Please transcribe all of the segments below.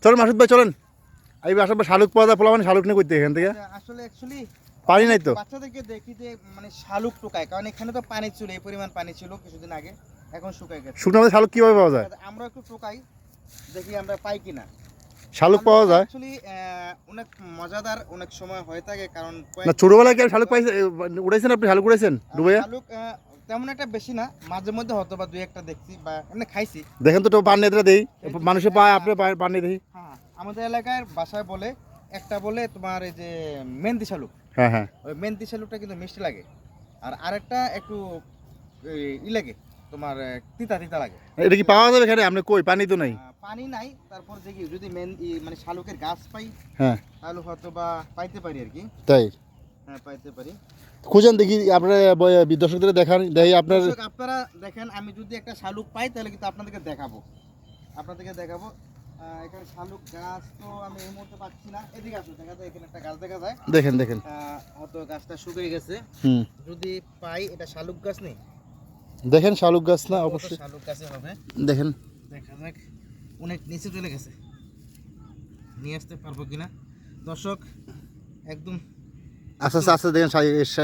চলেন মাসুদ ভাই চলেন। এই আসার পর শালুক পাওয়া যায়, পোলা মানে শালুক নিয়ে করতে এখান থেকে আসলে অ্যাকচুয়ালি পানি নাই তো। বাচ্চাদেরকে দেখি যে মানে শালুক টোকায়, কারণ এখানে তো পানি ছিল, এই পরিমাণ পানি ছিল কিছুদিন আগে, এখন শুকায় গেছে। শুকনো মাঝে শালুক কীভাবে পাওয়া যায়? আমরা একটু টোকাই, দেখি আমরা পাই কিনা। শালুক পাওয়া যায় অ্যাকচুয়ালি অনেক মজাদার অনেক সময় হয়ে থাকে, কারণ না ছোটবেলায় কি শালুক পাইছেন? উড়াইছেন আপনি? শালুক উড়াইছেন ডুবে? শালুক তেমন একটা বেশি না, মাঝে মধ্যে হয়তো বা দুই একটা দেখছি বা এমনি খাইছি। দেখেন তো পানি এদের দেই, মানুষে পায়, আপনি পানি দেই। হ্যাঁ, আমাদের এলাকার বাসায় বলে একটা বলে তোমার এই যে মেহেন্দি শালুক। হ্যাঁ হ্যাঁ, ওই মেহেন্দি শালুকটা কিন্তু মিষ্টি লাগে, আর আরেকটা একটু ই লাগে তোমার তিতা তিতা লাগে। এটা কি পাওয়া যাবে এখানে? আপনি কই পানি তো নাই। পানি নাই, তারপর দেখি যদি মানে শালুকের গাছ পাই হ্যাঁ, তাহলে হয়তো বা পাইতে পারি আর কি। তাই হ্যাঁ, পাইতে পারি। খুঁজেন দেখি, আপনারা দর্শকদের দেখান, দেখি আপনার। আপনারা দেখেন, আমি যদি একটা শালুক পাই তাহলে কিন্তু আপনাদেরকে দেখাবো। এখানে শালুক গাছ তো আমি এই মুহূর্তে পাচ্ছি না। এদিকে আসো, দেখা যায় এখানে একটা গাছ দেখা যায়। দেখেন দেখেন, হয়তো গাছটা শুকিয়ে গেছে। যদি পাই, এটা শালুক গাছ নেই, দেখেন শালুক গাছ না? অবশ্যই শালুক গাছে হবে। দেখেন, দেখা যাক, অনেক নিচে চলে গেছে, নিয়ে আসতে পারবো কিনা দর্শক। একদম আস্তে আস্তে আস্তে দেখেন,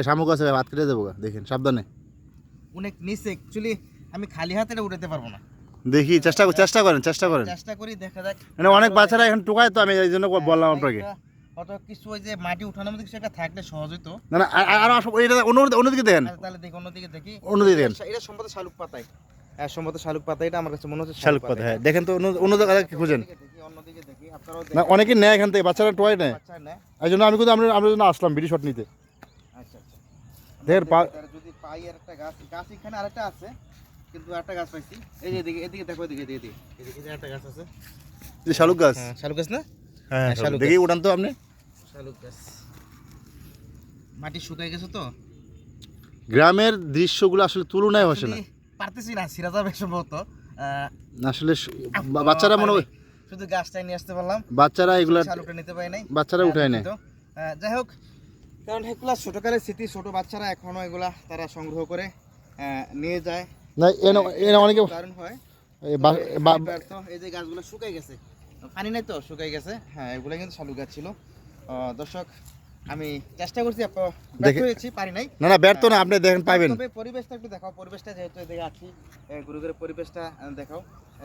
শামুক আছে, হাত কেটে দেবো, দেখেন সাবধানে। অনেক নিচে, অ্যাকচুয়ালি আমি খালি হাতে এটা উঠাতে পারবো না। দেখি চেষ্টা করেন চেষ্টা করি, দেখা যাক। মানে অনেক বাচ্চারা এখন টোকায়, তো আমি এই জন্য বললাম আপনাকে। কত কিছু ওই যে মাটি উঠানোর মধ্যে কিছু একটা থাকলে সহজ হতো। না না, আর এটা অন্যদিকে দেখেন, তাহলে দেখি অন্যদিকে দেখি। অন্যদিকে দেখেন। এটা সম্ভবত শালুক পাতায়, হ্যাঁ সম্ভবত শালুক পাতা, এটা আমার কাছে মনে হচ্ছে শালুক পাতা। হ্যাঁ দেখেন তো, অন্য জায়গায় খুঁজেন। অন্যদিকে দেখি, আপনারাও না, অনেকে নেয় এখান থেকে, বাচ্চারা টোয়াই নেয়, বাচ্চা নেয়। এই জন্য আমি কিন্তু আমরা জন্য আসলাম ভিডিও শট নিতে। আচ্ছা আচ্ছা, দেখেন যদি পাই আর একটা গাছ এখানে আরেকটা আছে, কিন্তু একটা গাছ পাইছি। এই যে এদিকে দেখো, এদিকে একটা গাছ আছে, শালুক গাছ। হ্যাঁ শালুক গাছ না? হ্যাঁ, শালুক দেখি উঠান তো আপনি। শালুক গাছ, মাটি শুকায় গেছে তো। গ্রামের দৃশ্যগুলো আসলে তুলনায় বসে না, পারতেছি না, সিরা যাবে সম্ভবত। আসলে বাচ্চারা মনে হয় শুধু গাছটাই নিয়ে আসতে পারলাম, বাচ্চারা এগুলা শালুকটা নিতে পারি নাই, বাচ্চারা উঠায় নেয়। যাই হোক, কারণ এগুলা ছোটকালের স্মৃতি, ছোট বাচ্চারা এখনো এগুলা তারা সংগ্রহ করে নিয়ে যায়। না এনে অনেকে দারুণ হয়। এই এই যে গাছগুলো শুকাই গেছে, পানি নাই তো, শুকাই গেছে। হ্যাঁ, এগুলো কিন্তু শালুক গাছ ছিল। দর্শক, আমি চেষ্টা করছি, ব্যর্থ হয়েছি, পারি নাই। না না, ব্যর্থ না, আপনি দেখেন পাইবেন। তবে পরিবেশটা একটু দেখাও, পরিবেশটা যেহেতু এদিকে আছি, ঘুরে ঘুরে পরিবেশটা দেখাও।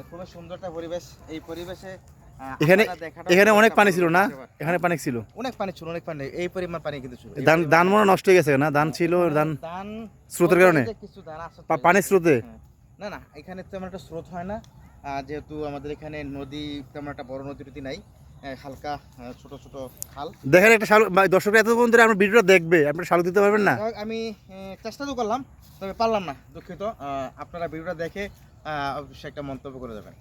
খুবই সুন্দর একটা পরিবেশ। এই পরিবেশে এখানে অনেক পানি ছিল না? এখানে পানি ছিল, অনেক পানি ছিল, অনেক পানি, এই পরিমাণ পানি কিন্তু ছিল। ধান মনে নষ্ট হয়ে গেছে না? ধান ছিল, ধান স্রোতের কারণে, কিছু ধান আছে পানির স্রোতে। না না, এখানে তেমন একটা স্রোত হয় না, যেহেতু আমাদের এখানে নদী তেমন একটা বড় নদী নাই, হালকা ছোট ছোট খাল। দেখেন একটা শালুক, দর্শকরা এতক্ষণ ধরে আমার ভিডিওটা দেখবে, আপনারা শালুক দিতে পারবেন না? আমি চেষ্টা তো করলাম, তবে পারলাম না, দুঃখিত। আপনারা ভিডিওটা দেখে অবশ্যই একটা মন্তব্য করে দেবেন।